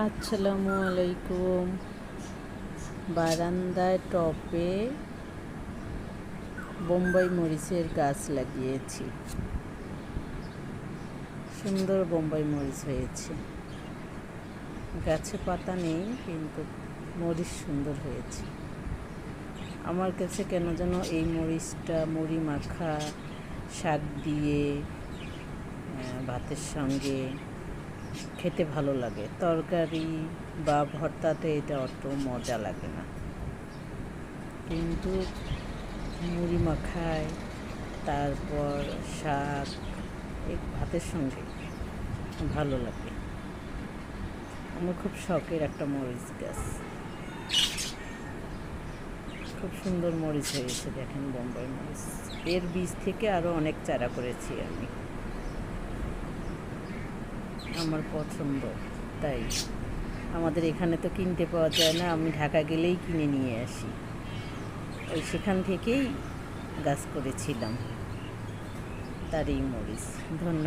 আসসালামু আলাইকুম। বারান্দায় টবে বোম্বাই মরিচের গাছ লাগিয়েছি। সুন্দর বোম্বাই মরিচ হয়েছে। গাছে পাতা নেই, কিন্তু মরিচ সুন্দর হয়েছে। আমার কাছে কেন যেন এই মরিচটা মুড়ি মাখা, শাক দিয়ে, ভাতের সঙ্গে খেতে ভালো লাগে। তরকারি বা ভর্তাতে এটা অত মজা লাগে না, কিন্তু মুড়ি মাখায়, তারপর শাক, এই ভাতের সঙ্গে ভালো লাগে। আমার খুব শখের একটা মরিচ গাছ। খুব সুন্দর মরিচ হয়েছে, দেখেন বোম্বাই মরিচ। এর বীজ থেকে আরও অনেক চারা করেছি আমি। আমার পছন্দ, তাই আমাদের এখানে তো কিনতে পাওয়া যায় না, আমি ঢাকা গেলেই কিনে নিয়ে আসি। সেখান থেকেই গাছ করেছিলাম তার এই মরিচ। ধন্যবাদ।